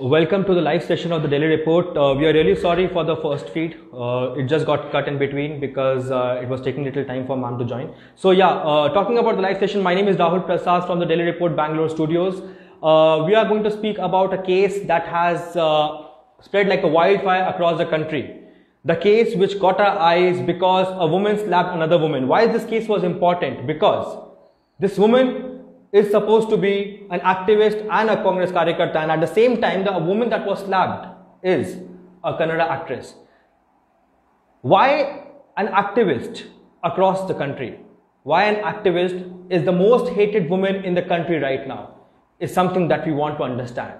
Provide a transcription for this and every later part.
Welcome to the live session of the Daily Report. We are really sorry for the first feed. It just got cut in between because it was taking little time for ma'am to join. So yeah, talking about the live session, my name is Rahul Prasad from the Daily Report Bangalore studios. We are going to speak about a case that has spread like a wildfire across the country. The case which got our eyes because a woman slapped another woman. Why this case was important? Because this woman is supposed to be an activist and a Congress Karyakarta, and at the same time, the woman that was slapped is a Kannada actress. Why an activist across the country? Why an activist is the most hated woman in the country right now is something that we want to understand.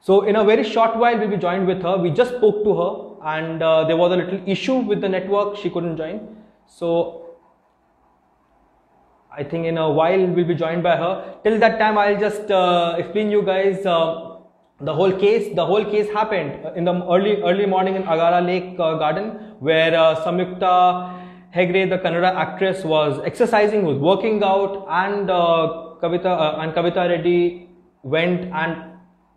So in a very short while, we'll be joined with her. We just spoke to her and there was a little issue with the network. She couldn't join. So I think in a while we'll be joined by her. Till that time, I'll just explain you guys the whole case. The whole case happened in the early morning in Agara Lake Garden, where Samyukta Hegde, the Kannada actress, was exercising, was working out, and Kavita Reddy went and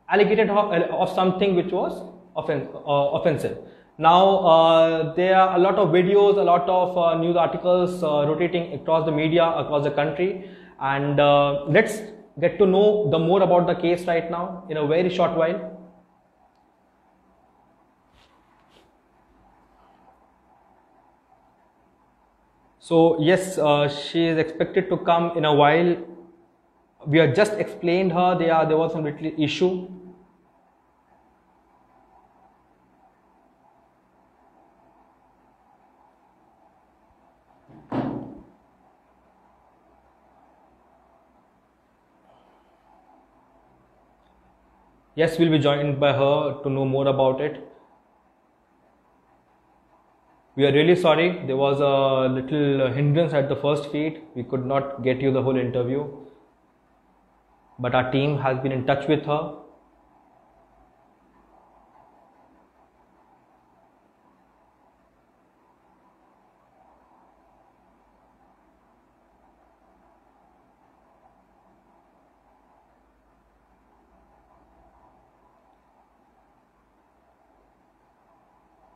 allocated her of something which was offensive. Now there are a lot of videos, a lot of news articles rotating across the media, across the country, and let's get to know the more about the case right now in a very short while. So yes, she is expected to come in a while. We have just explained her. There was some little issue. Yes, we'll be joined by her to know more about it. We are really sorry. There was a little hindrance at the first feed. We could not get you the whole interview. But our team has been in touch with her.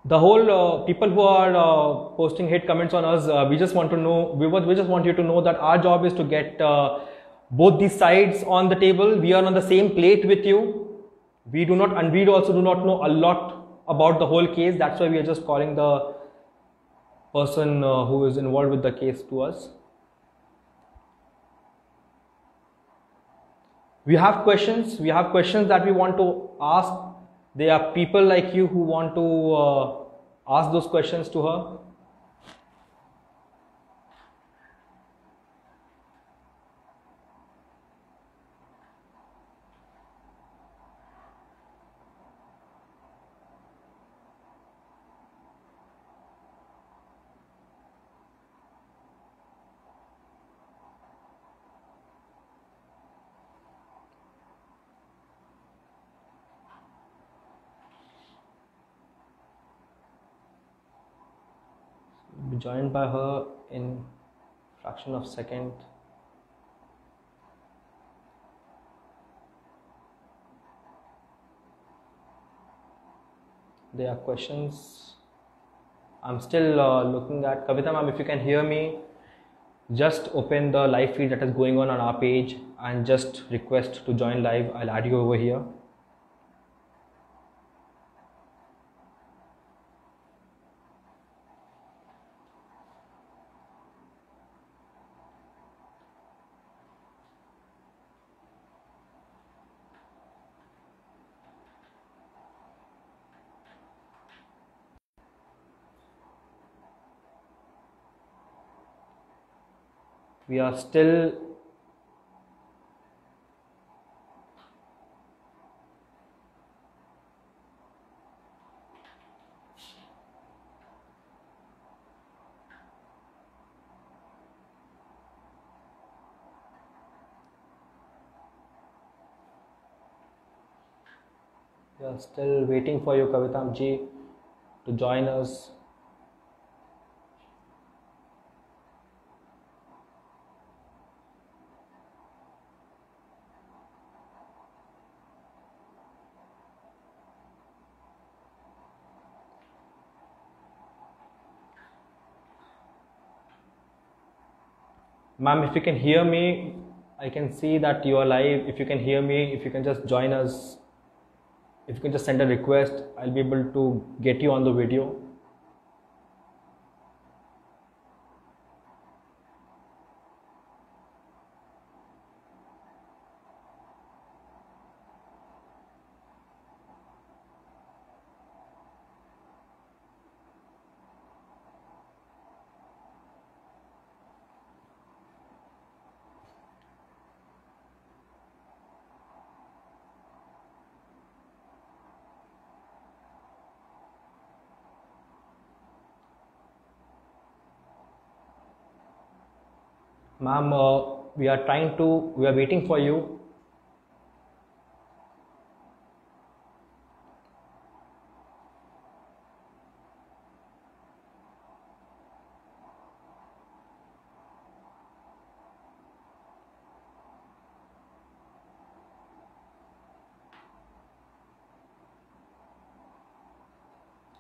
The whole people who are posting hate comments on us, we just want to know, we just want you to know that our job is to get both these sides on the table. We are on the same plate with you. We do not, and we also do not know a lot about the whole case. That's why we are just calling the person who is involved with the case to us. We have questions that we want to ask. There are people like you who want to ask those questions to her. Be joined by her in fraction of second. There are questions. I'm still looking at Kavita ma'am. If you can hear me, just open the live feed that is going on our page and just request to join live. I'll add you over here. We are still waiting for you, Kavitam ji, to join us. Ma'am, if you can hear me, I can see that you are live. If you can hear me, if you can just join us, if you can just send a request, I'll be able to get you on the video. Ma'am, we are waiting for you.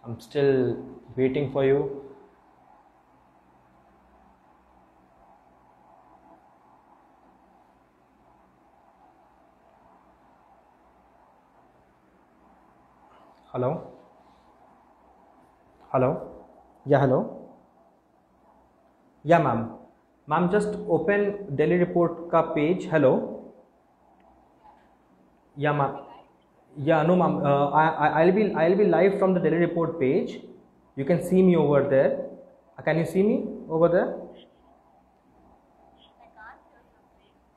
I'm still waiting for you. Hello? Hello? Yeah, hello? Yeah, ma'am. Ma'am, just open Delhi Report ka page. Hello? Yeah, ma'am. Yeah, no, ma'am. I'll be live from the Delhi Report page. You can see me over there. Can you see me over there?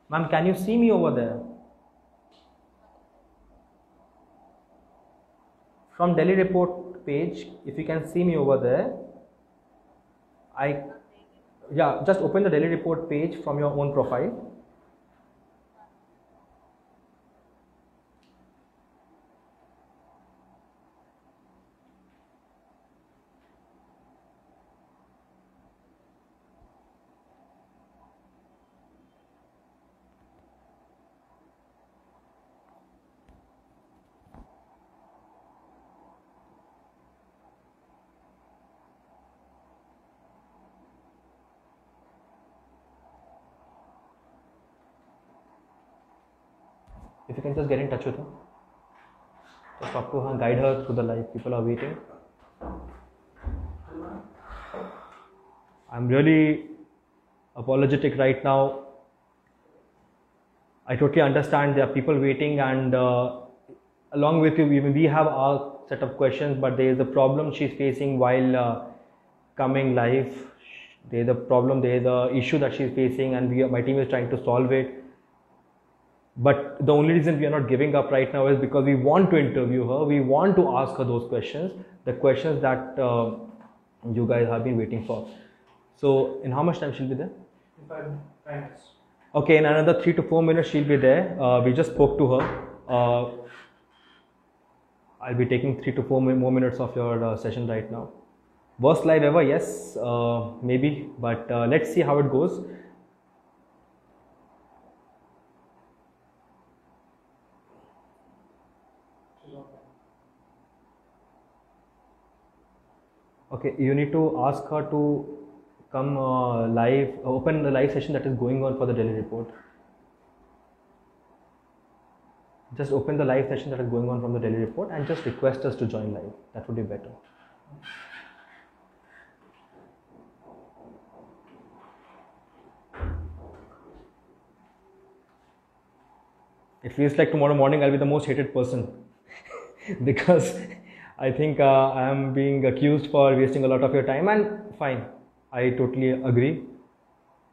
Ma'am, can you see me over there? From Delhi Report page, if you can see me over there, yeah, just open the Delhi Report page from your own profile. If you can just get in touch with her, just talk to her, guide her through the live. People are waiting. I'm really apologetic right now. I totally understand there are people waiting, and along with you, we have our set of questions, but there is a problem she's facing while coming live. There is a problem, there is a issue that she's facing, and my team is trying to solve it. But the only reason we are not giving up right now is because we want to interview her. We want to ask her those questions, the questions that you guys have been waiting for. So, in how much time she'll be there? In 5 minutes. Okay, in another 3 to 4 minutes she'll be there. We just spoke to her. I'll be taking 3 to 4 more minutes of your session right now. Worst live ever? Yes, maybe, but let's see how it goes. Okay, you need to ask her to come live, open the live session that is going on for the Delhi Report. Just open the live session that is going on from the Delhi Report and just request us to join live. That would be better. It feels like tomorrow morning I'll be the most hated person because I think I am being accused for wasting a lot of your time, and fine, I totally agree.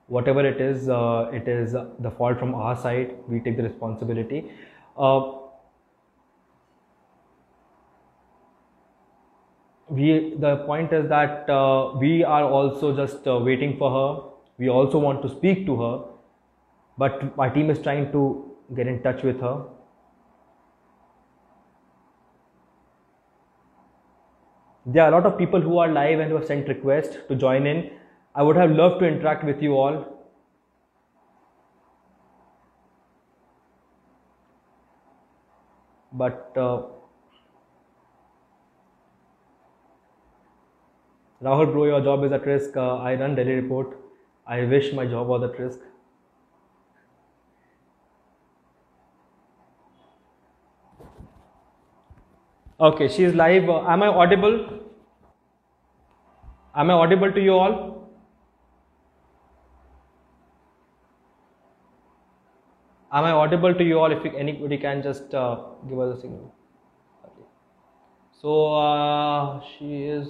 Whatever it is the fault from our side. We take the responsibility. The point is that we are also just waiting for her. We also want to speak to her, but my team is trying to get in touch with her. There are a lot of people who are live and who have sent requests to join in. I would have loved to interact with you all. But Rahul bro, your job is at risk. I run Delhi Report. I wish my job was at risk. Okay, she is live. Am I audible? Am I audible to you all? Am I audible to you all? If anybody can just give us a signal. Okay. So she is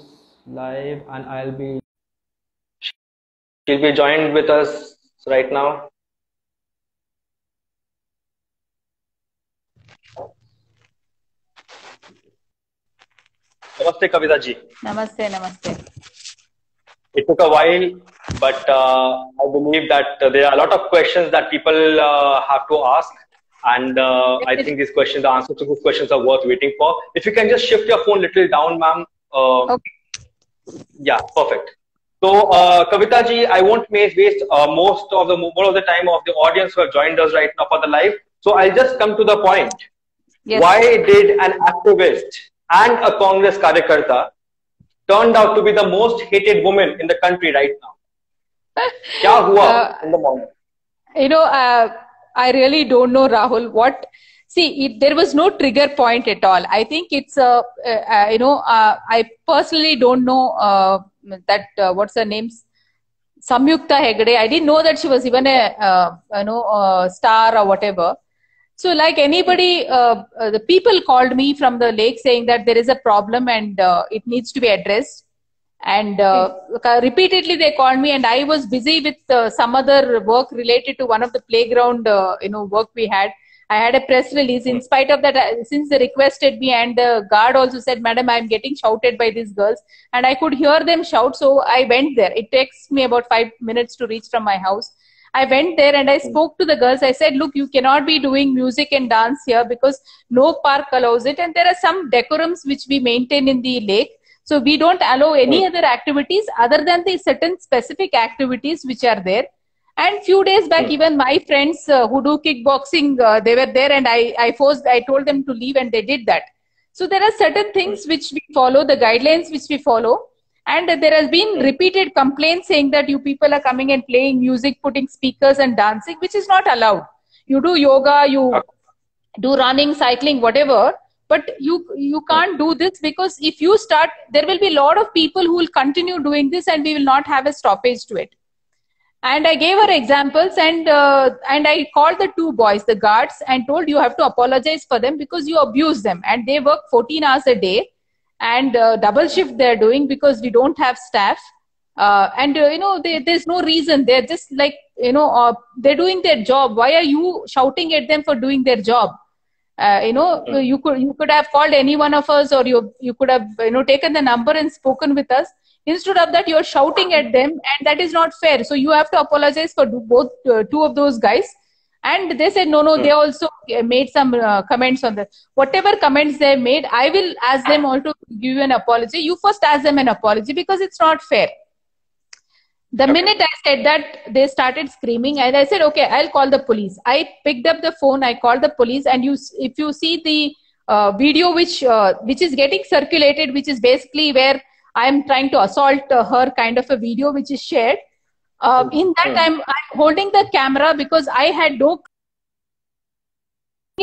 live, and she'll be joined with us right now. Namaste, Kavita ji. Namaste, namaste. It took a while, but I believe that there are a lot of questions that people have to ask, and I think these questions, the answers to these questions are worth waiting for. If you can just shift your phone a little down, ma'am. Okay. Yeah, perfect. So, Kavita ji, I won't waste most of the time of the audience who have joined us right now for the live. So I'll just come to the point. Yes. Why did an activist and a Congress Karyakarta turned out to be the most hated woman in the country right now? Kya hua in the morning? You know, I really don't know, Rahul. There was no trigger point at all. I think it's I personally don't know what's her name, Samyukta Hegde. I didn't know that she was even a star or whatever. So like anybody, the people called me from the lake saying that there is a problem and it needs to be addressed. And repeatedly they called me, and I was busy with some other work related to one of the playground, work we had. I had a press release. In spite of that, since they requested me, and the guard also said, "Madam, I'm getting shouted by these girls," and I could hear them shout. So I went there. It takes me about 5 minutes to reach from my house. I went there and I spoke to the girls. I said, "Look, you cannot be doing music and dance here because no park allows it, and there are some decorums which we maintain in the lake. So we don't allow any other activities other than the certain specific activities which are there." And few days back, even my friends who do kickboxing, they were there, and I told them to leave, and they did that. So there are certain things which we follow, the guidelines which we follow. And there has been repeated complaints saying that you people are coming and playing music, putting speakers and dancing, which is not allowed. You do yoga, you do running, cycling, whatever. But you can't do this, because if you start, there will be a lot of people who will continue doing this, and we will not have a stoppage to it. And I gave her examples, and I called the two boys, the guards, and told, you have to apologize for them because you abuse them, and they work 14 hours a day, and double shift they're doing because we don't have staff. There's no reason. They're just like, they're doing their job. Why are you shouting at them for doing their job? You could have called any one of us, or you could have taken the number and spoken with us. Instead of that, you're shouting at them, and that is not fair. So you have to apologize for both two of those guys. And they said, no, they also made some comments on that. Whatever comments they made, I will ask them all to give you an apology. You first ask them an apology, because it's not fair. The minute I said that, they started screaming, and I said, okay, I'll call the police. I picked up the phone, I called the police, and if you see the video which is getting circulated, which is basically where I'm trying to assault her, kind of a video which is shared. In that time, I'm holding the camera because I had no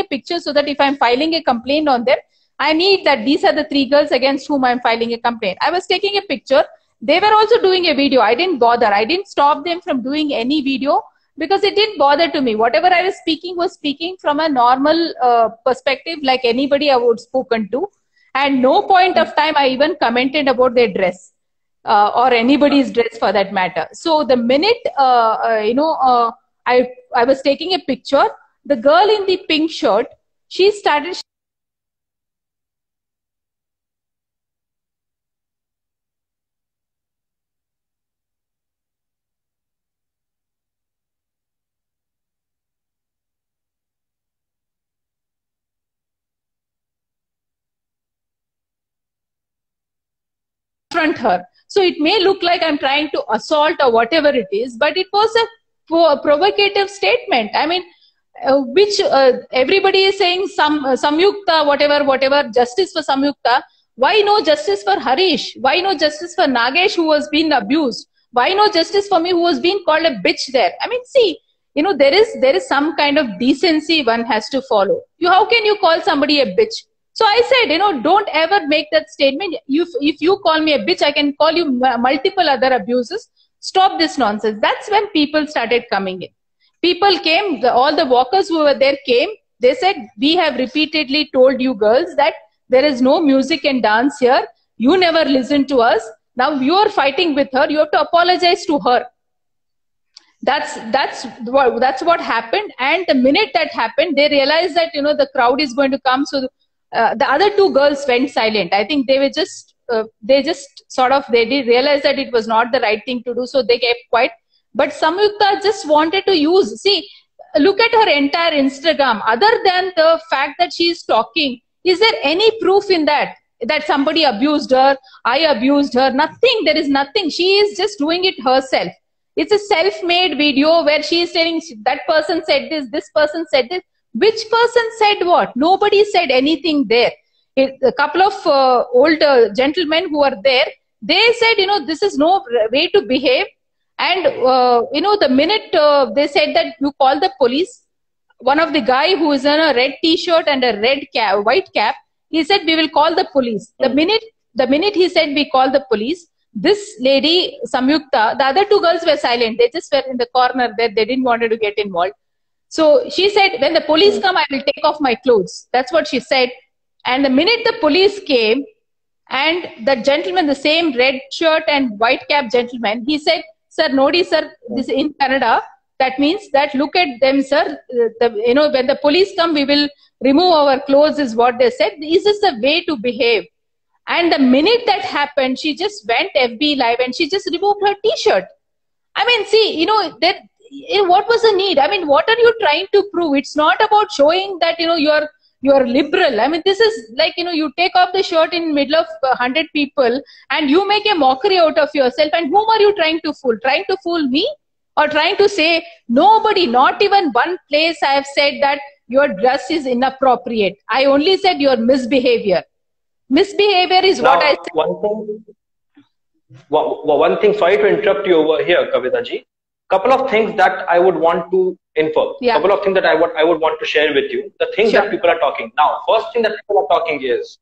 picture, so that if I'm filing a complaint on them, I need that these are the three girls against whom I'm filing a complaint. I was taking a picture. They were also doing a video. I didn't bother. I didn't stop them from doing any video because it didn't bother to me. Whatever I was speaking from a normal perspective, like anybody I would spoken to. And no point of time I even commented about their dress or anybody's dress for that matter. So the minute, I was taking a picture, the girl in the pink shirt, she started her. So it may look like I'm trying to assault or whatever it is, but it was a provocative statement. I mean, which everybody is saying Samyukta, whatever, justice for Samyukta. Why no justice for Harish? Why no justice for Nagesh, who was being abused? Why no justice for me who was being called a bitch there? I mean, see, there is some kind of decency one has to follow. How can you call somebody a bitch? So I said, don't ever make that statement. If you call me a bitch, I can call you multiple other abuses. Stop this nonsense. That's when people started coming in. People came, all the walkers who were there came. They said, we have repeatedly told you girls that there is no music and dance here. You never listen to us. Now you are fighting with her. You have to apologize to her. That's what happened. And the minute that happened, they realized that, the crowd is going to come. So the other two girls went silent. I think they were they did realize that it was not the right thing to do. So they kept quiet. But Samyukta just wanted to look at her entire Instagram. Other than the fact that she is talking, is there any proof in that somebody abused her, I abused her? Nothing. There is nothing. She is just doing it herself. It's a self-made video where she is telling that person said this person said this. Which person said what? Nobody said anything there. A couple of older gentlemen who are there, they said, this is no way to behave. And, the minute they said that you call the police, one of the guy who is in a red t-shirt and a white cap, he said, we will call the police. The minute he said we call the police, this lady, Samyukta, the other two girls were silent. They just were in the corner there. They didn't want to get involved. So she said, when the police come, I will take off my clothes. That's what she said. And the minute the police came, and the gentleman, the same red shirt and white cap gentleman, he said, sir, Nodi, sir, this in Canada, that means that look at them, sir. When the police come, we will remove our clothes, is what they said. Is this the way to behave? And the minute that happened, she just went FB Live and she just removed her t-shirt. I mean, see, what was the need? I mean, what are you trying to prove? It's not about showing that, you're liberal. I mean, this is like, you take off the shirt in the middle of 100 people and you make a mockery out of yourself. And whom are you trying to fool? Trying to fool me? Or trying to say, nobody, not even one place I have said that your dress is inappropriate. I only said your misbehavior. Misbehavior is now, what I said. One thing, sorry to interrupt you over here, Kavita ji. Couple of things that I would want to infer. Yeah. Couple of things that I would want to share with you. The things that people are talking. Now, first thing that people are talking is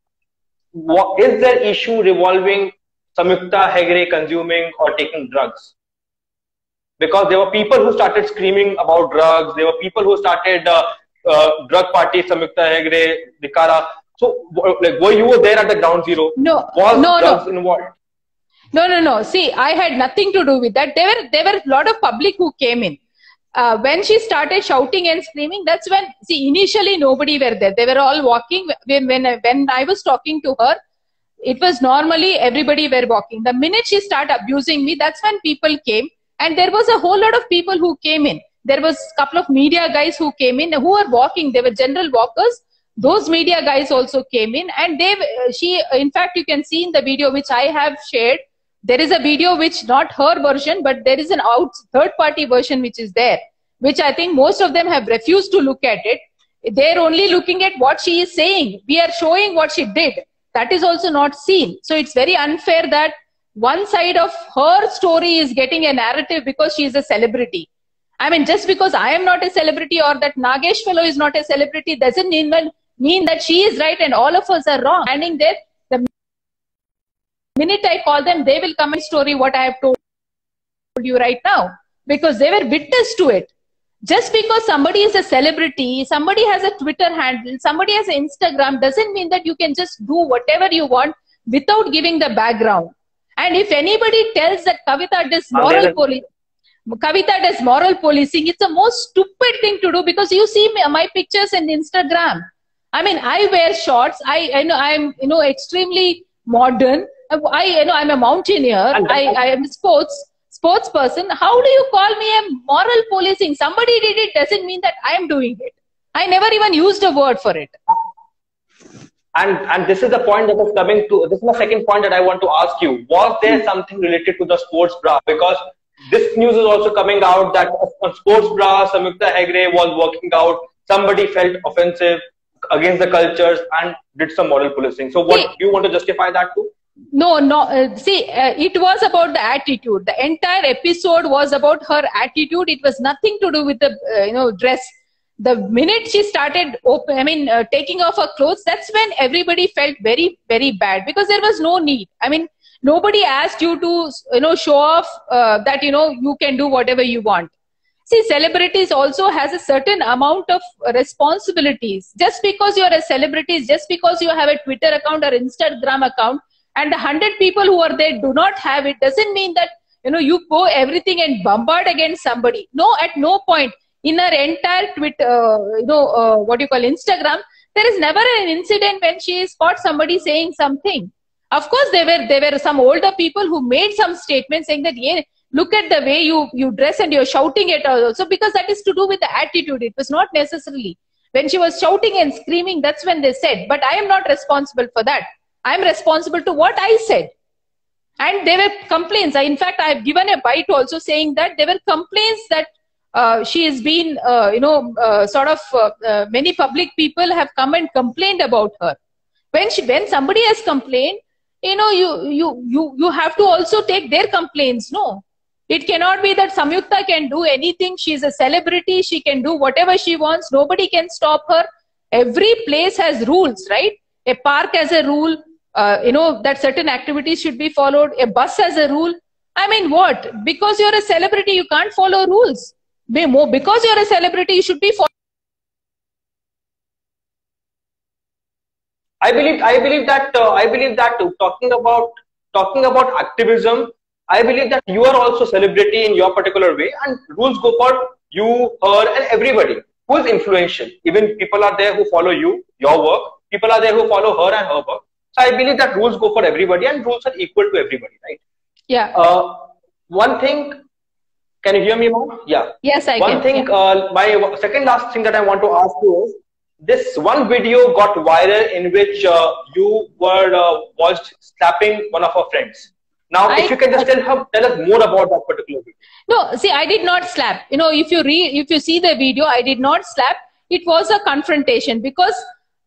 there issue revolving Samyukta Hegde consuming or taking drugs? Because there were people who started screaming about drugs. There were people who started drug party, Samyukta Hegde, Dikara. So, like, were you there at the ground zero? No. Was drugs involved? No. See, I had nothing to do with that. There were a lot of public who came in. When she started shouting and screaming, that's when, initially nobody were there. They were all walking. When I was talking to her, it was normally everybody were walking. The minute she started abusing me, that's when people came. And there was a whole lot of people who came in. There was a couple of media guys who came in who were walking. They were general walkers. Those media guys also came in. And in fact, you can see in the video which I have shared, there is a video which not her version, but there is an third-party version which is there, which I think most of them have refused to look at it. They're only looking at what she is saying. We are showing what she did. That is also not seen. So it's very unfair that one side of her story is getting a narrative because she is a celebrity. I mean, just because I am not a celebrity or that Nagesh fellow is not a celebrity doesn't even mean that she is right and all of us are wrong. Standing there, the minute I call them, they will come and story what I have told you right now because they were witness to it. Just because somebody is a celebrity, somebody has a Twitter handle, somebody has an Instagram, doesn't mean that you can just do whatever you want without giving the background. And if anybody tells that Kavita does moral policing, it's the most stupid thing to do because you see my pictures in Instagram. I mean, I wear shorts. I'm extremely modern. I'm a mountaineer. I am a sports person. How do you call me a moral policing? Somebody did it doesn't mean that I am doing it. I never even used a word for it. And this is the point that is coming to, this is the second point that I want to ask you. Was there something related to the sports bra? Because this news is also coming out that on sports bra, Samyukta Hegde was working out. Somebody felt offensive against the cultures and did some moral policing. So what do you want to justify that to? it was about the attitude. The entire episode was about her attitude. It was nothing to do with the dress. The minute she started taking off her clothes, that's when everybody felt very, very bad, because there was no need. I mean, nobody asked you to show off that you can do whatever you want. See, celebrities also has a certain amount of responsibilities. Just because you're a celebrity, just because you have a Twitter account or Instagram account, and the 100 people who are there do not have it, doesn't mean that you go everything and bombard against somebody. No, at no point in our entire Twitter, Instagram, there is never an incident when she caught somebody saying something. Of course, there were some older people who made some statements saying that, yeah, look at the way you dress and you're shouting it also, because that is to do with the attitude. It was not necessarily when she was shouting and screaming. That's when they said, but I am not responsible for that. I am responsible to what I said. And there were complaints. In fact, I have given a bite also saying that there were complaints that she has been, many public people have come and complained about her. When somebody has complained, you have to also take their complaints. No, it cannot be that Samyukta can do anything. She's a celebrity. She can do whatever she wants. Nobody can stop her. Every place has rules, right? A park has a rule. That certain activities should be followed. A bus has a rule. I mean, what? Because you're a celebrity, you can't follow rules. Because you're a celebrity, you should be following. I believe that talking about activism, I believe that you are also celebrity in your particular way, and rules go for you, her, and everybody who is influential. Even people are there who follow you, your work. People are there who follow her and her work. So I believe that rules go for everybody, and rules are equal to everybody, right? Yeah. One thing, can you hear me now? Yeah. Yes, I can. One thing, my second last thing that I want to ask you is, this one video got viral in which you were watched slapping one of her friends. Now, if you can just tell us more about that particular video. No, see, I did not slap. If you see the video, I did not slap. It was a confrontation, because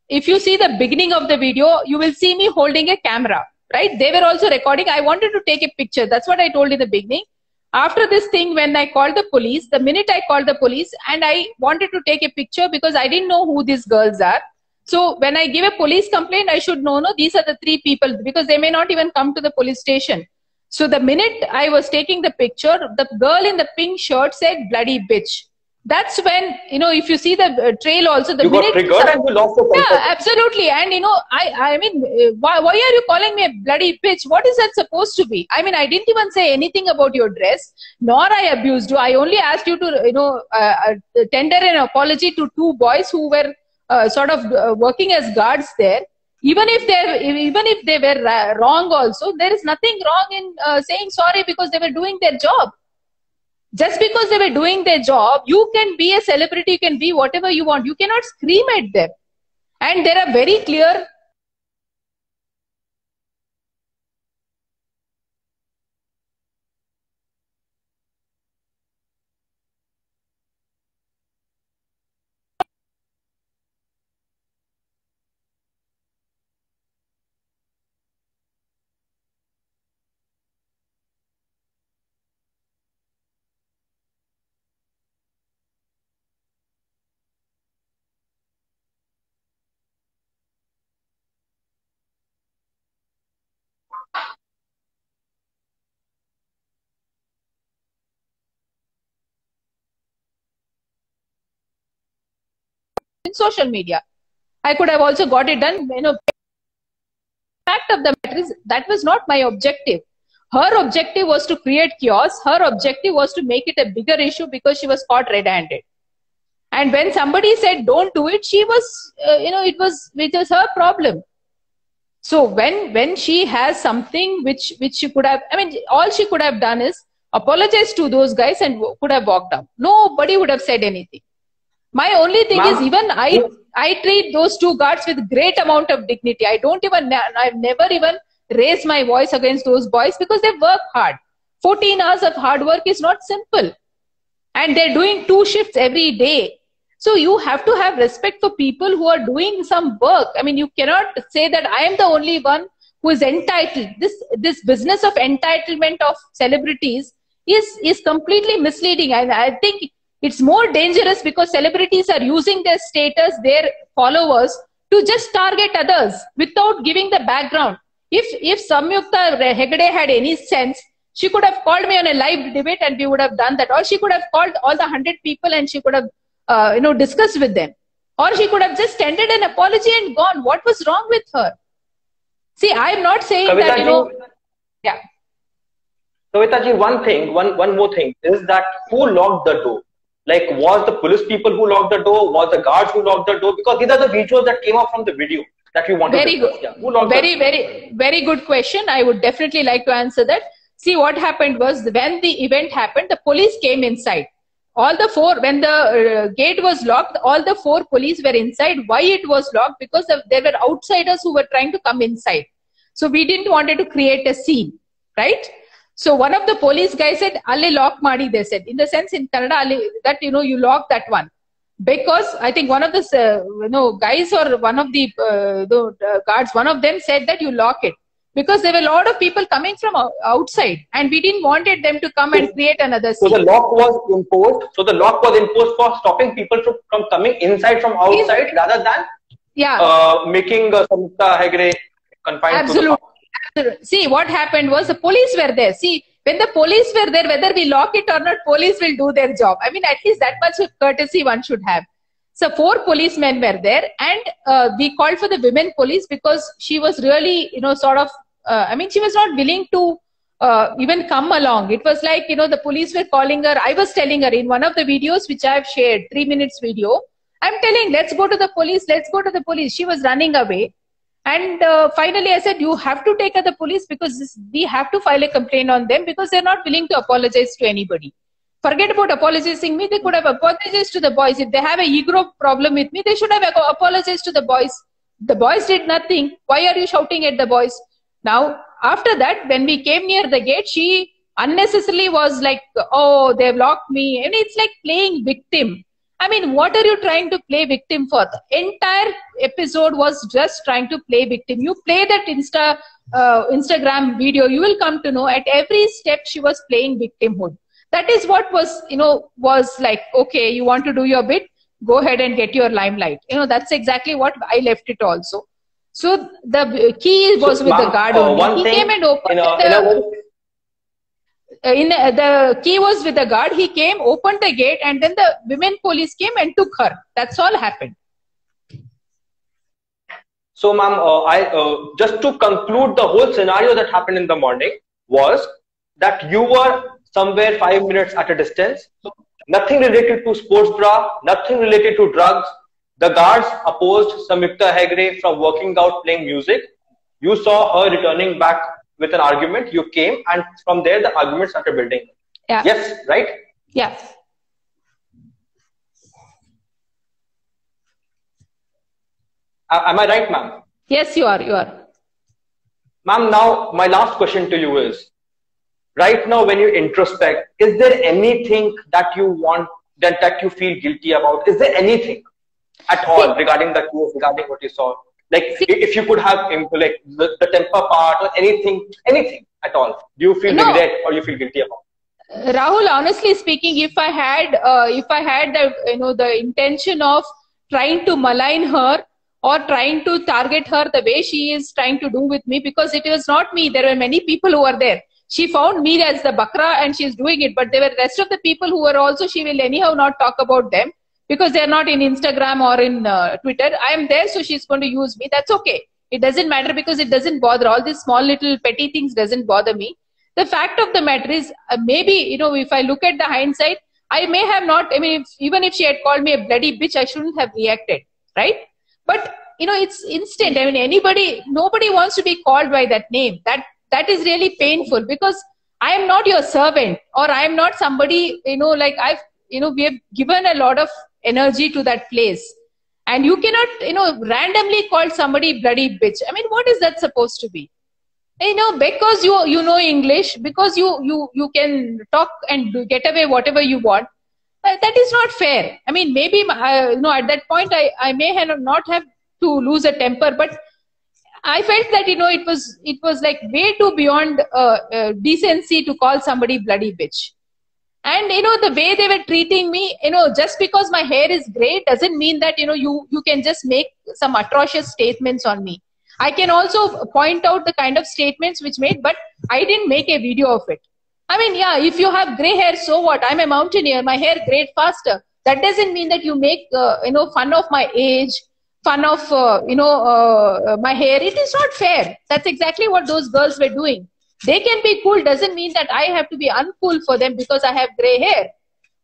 if you see the beginning of the video, you will see me holding a camera, right? They were also recording. I wanted to take a picture. That's what I told in the beginning. After this thing, when I called the police, the minute I called the police, and I wanted to take a picture because I didn't know who these girls are. So when I give a police complaint, I should know, these are the 3 people, because they may not even come to the police station. So the minute I was taking the picture, the girl in the pink shirt said, "Bloody bitch." That's when, if you see the trail also, the minute... You got triggered and you lost the control. Yeah, absolutely. And, I mean, why are you calling me a bloody bitch? What is that supposed to be? I mean, I didn't even say anything about your dress, nor I abused you. I only asked you to, tender an apology to 2 boys who were working as guards there. Even if they were wrong also, there is nothing wrong in saying sorry, because they were doing their job. Just because they were doing their job, you can be a celebrity, you can be whatever you want. You cannot scream at them. And there are very clear... in social media. I could have also got it done. Fact of the matter is, that was not my objective. Her objective was to create chaos. Her objective was to make it a bigger issue because she was caught red-handed. And when somebody said don't do it, she was, it was her problem. So when she has something which she could have, I mean, all she could have done is apologize to those guys and could have walked out. Nobody would have said anything. My only thing is, even I treat those 2 guards with great amount of dignity. I've never even raised my voice against those boys, because they work hard. 14 hours of hard work is not simple. And they're doing 2 shifts every day. So you have to have respect for people who are doing some work. I mean, you cannot say that I am the only one who is entitled. This business of entitlement of celebrities is completely misleading. And I think it's more dangerous because celebrities are using their status, their followers, to just target others without giving the background. If Samyukta Hegde had any sense, she could have called me on a live debate and we would have done that. Or she could have called all the 100 people and she could have, discussed with them. Or she could have just tendered an apology and gone. What was wrong with her? See, I'm not saying Kavita that, yeah. Kavita ji, one more thing is that who locked the door? Like, was the police people who locked the door? Was the guards who locked the door? Because these are the visuals that came out from the video that we wanted Very to good. Yeah. Who locked Very good question. I would definitely like to answer that. See, what happened was when the event happened, the police came inside. All the four, when the gate was locked, all the 4 police were inside. Why it was locked? Because there were outsiders who were trying to come inside. So we didn't wanted to create a scene, right? So one of the police guys said, "Alle lock madi," they said. In the sense in Kannada, that, you lock that one. Because I think one of the, guys or one of the guards, one of them said that you lock it. Because there were a lot of people coming from outside and we didn't wanted them to come and create another scene. So the lock was imposed. So the lock was imposed for stopping people from coming inside from outside rather than making Samyukta Hegde confined. Absolutely. See, what happened was the police were there. See, when the police were there, whether we lock it or not, police will do their job. I mean, at least that much of courtesy one should have. So 4 policemen were there and we called for the women police because she was really, sort of, she was not willing to even come along. It was like, the police were calling her. I was telling her in one of the videos, which I have shared, 3 minutes video, I'm telling, let's go to the police, let's go to the police. She was running away. And finally, I said, you have to take her to the police because we have to file a complaint on them because they're not willing to apologize to anybody. Forget about apologizing me. They could have apologized to the boys. If they have a ego problem with me, they should have apologized to the boys. The boys did nothing. Why are you shouting at the boys? Now, after that, when we came near the gate, she unnecessarily was like, oh, they've locked me. And it's like playing victim. I mean, what are you trying to play victim for? The entire episode was just trying to play victim. You play that Instagram video, you will come to know at every step she was playing victimhood. That is what was, was like, okay, you want to do your bit, go ahead and get your limelight. That's exactly what I left it also. So the key was with the guard only. He came and opened the key was with the guard. He came, opened the gate, and then the women police came and took her. That's all happened. So, ma'am, just to conclude the whole scenario that happened in the morning was that you were somewhere 5 minutes at a distance. So nothing related to sports bra, nothing related to drugs. The guards opposed Samyukta Hegde from working out, playing music. You saw her returning back with an argument. You came, and from there the argument started building. Yeah. Yes, right? Yeah. Am I right, ma'am? Yes, you are. You are. Ma'am, now my last question to you is, right now when you introspect, is there anything that you want, that you feel guilty about? Is there anything at all regarding the case, regarding what you saw? Like, if you could have like the temper part or anything at all, do you feel regret or you feel guilty about? Rahul, honestly speaking, if I had the intention of trying to malign her or trying to target her the way she is trying to do with me, because it was not me, there were many people who were there. She found me as the bakra and she's doing it, but there were rest of the people who were also, she will anyhow not talk about them because they're not in Instagram or in Twitter. I am there, so she's going to use me. That's okay. It doesn't matter because it doesn't bother. All these small little petty things doesn't bother me. The fact of the matter is, maybe, if I look at the hindsight, I may have not, even if she had called me a bloody bitch, I shouldn't have reacted, right? But, it's instant. Nobody wants to be called by that name. That is really painful because I am not your servant or I am not somebody, we have given a lot of energy to that place. And you cannot, randomly call somebody bloody bitch. What is that supposed to be? Because you know English, because you can talk and get away whatever you want. That is not fair. Maybe, at that point, I may not have to lose a temper, but I felt that, you know, it was like way too beyond decency to call somebody bloody bitch. And, you know, the way they were treating me, you know, just because my hair is gray doesn't mean that, you know, you can just make some atrocious statements on me. I can also point out the kind of statements which made, but I didn't make a video of it. I mean, yeah, if you have gray hair, so what? I'm a mountaineer. My hair grayed faster. That doesn't mean that you make, you know, fun of my age, fun of, my hair. It is not fair. That's exactly what those girls were doing. They can be cool. Doesn't mean that I have to be uncool for them because I have gray hair.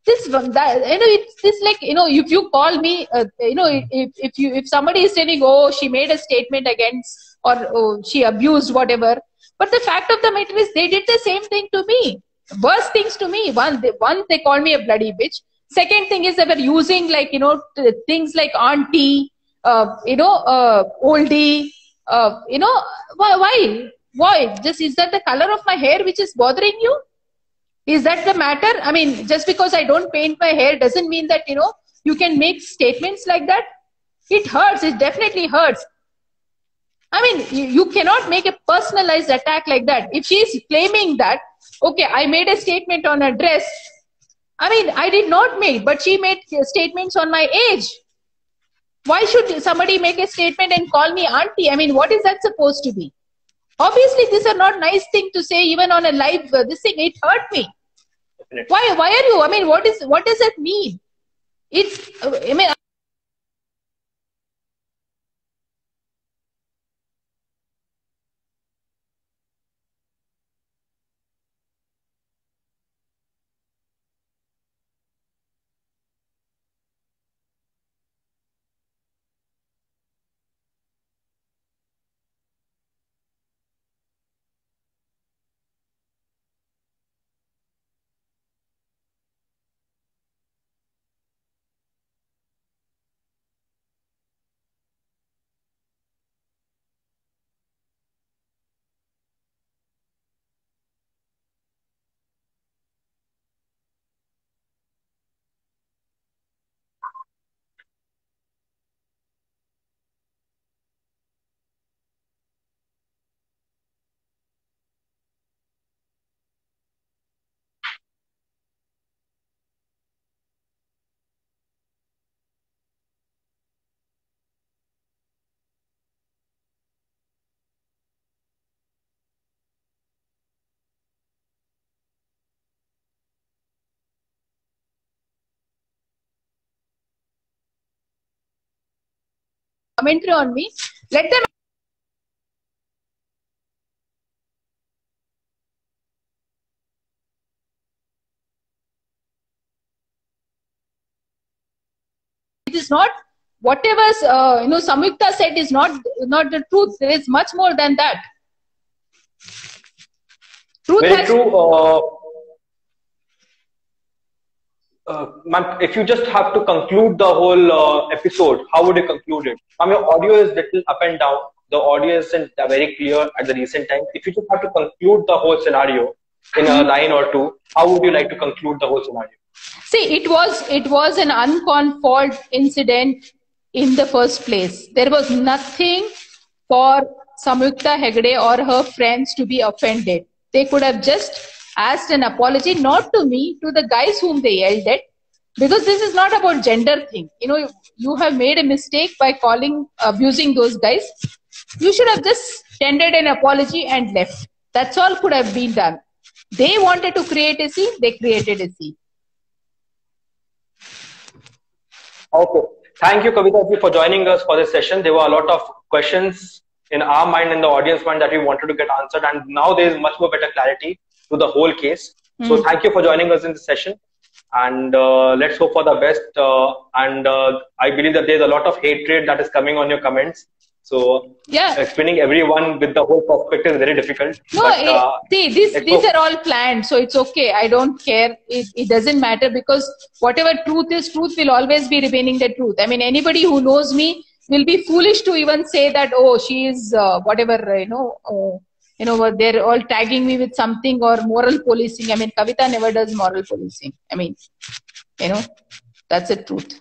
This, that, you know, it's this like, you know, if you call me, you know, if somebody is saying, oh, she made a statement against, or oh, she abused, whatever. But the fact of the matter is, they did the same thing to me. Worse things to me. One, they called me a bloody bitch. Second thing is they were using, like, you know, things like auntie, you know, oldie, you know, why? Just, is that the color of my hair which is bothering you? Is that the matter? I mean, just because I don't paint my hair doesn't mean that, you know, you can make statements like that. It hurts. It definitely hurts. I mean, you cannot make a personalized attack like that. If she is claiming that, okay, I made a statement on her dress. I mean, I did not make, but she made statements on my age. Why should somebody make a statement and call me auntie? I mean, what is that supposed to be? Obviously, these are not nice things to say, even on a live, this thing, it hurt me. Definitely. Why are you? I mean, what does that mean? It's, I mean, commentary on me. Let them. It is not whatever you know, Samyukta said is not the truth. There is much more than that. Truth Very true. Ma'am, if you just have to conclude the whole episode, how would you conclude it? Ma'am, your audio is little up and down. The audio isn't very clear at the recent time. If you just have to conclude the whole scenario in a line or two, how would you like to conclude the whole scenario? See, it was an uncalled for incident in the first place. There was nothing for Samyukta Hegde or her friends to be offended. They could have just asked an apology, not to me, to the guys whom they yelled at, because this is not about gender thing. You know, you have made a mistake by abusing those guys. You should have just tendered an apology and left. That's all could have been done. They wanted to create a scene, they created a scene. Okay. Thank you, Kavita ji, for joining us for this session. There were a lot of questions in our mind and the audience mind that we wanted to get answered, and now there is much more better clarity to the whole case. So thank you for joining us in this session, and let's hope for the best. I believe that there's a lot of hatred that is coming on your comments. So yeah, explaining everyone with the whole perspective is very difficult. No, but, see, these are all planned, so it's okay. I don't care. It doesn't matter, because whatever truth is, truth will always be remaining the truth. I mean, anybody who knows me will be foolish to even say that, oh, she is whatever, they're all tagging me with something or moral policing. I mean, Kavita never does moral policing. I mean, that's the truth.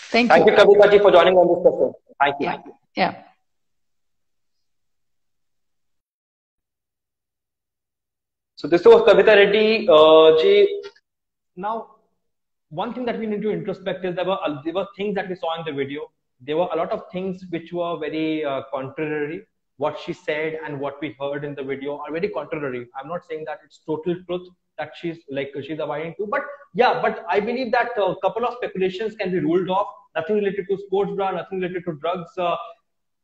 Thank you. Thank you, Kavita ji, for joining on this session. Thank you. Yeah. So this was Kavita Reddy ji. Now, one thing that we need to introspect is there were things that we saw in the video. There were a lot of things which were very contrary. What she said and what we heard in the video are very contrary. I'm not saying that it's total truth that she's abiding to, but yeah, but I believe that a couple of speculations can be ruled off. Nothing related to sports bra, nothing related to drugs.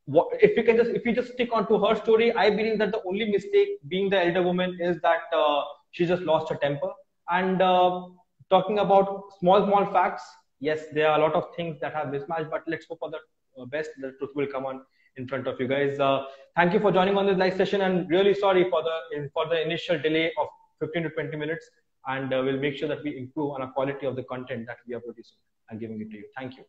If you just stick onto her story, I believe that the only mistake, being the elder woman, is that she just lost her temper. And talking about small facts, yes, there are a lot of things that have mismatched, but let's hope for the best. The truth will come on in front of you guys. Thank you for joining on this live session, and really sorry for the initial delay of 15 to 20 minutes. And we'll make sure that we improve on the quality of the content that we are producing and giving it to you. Thank you.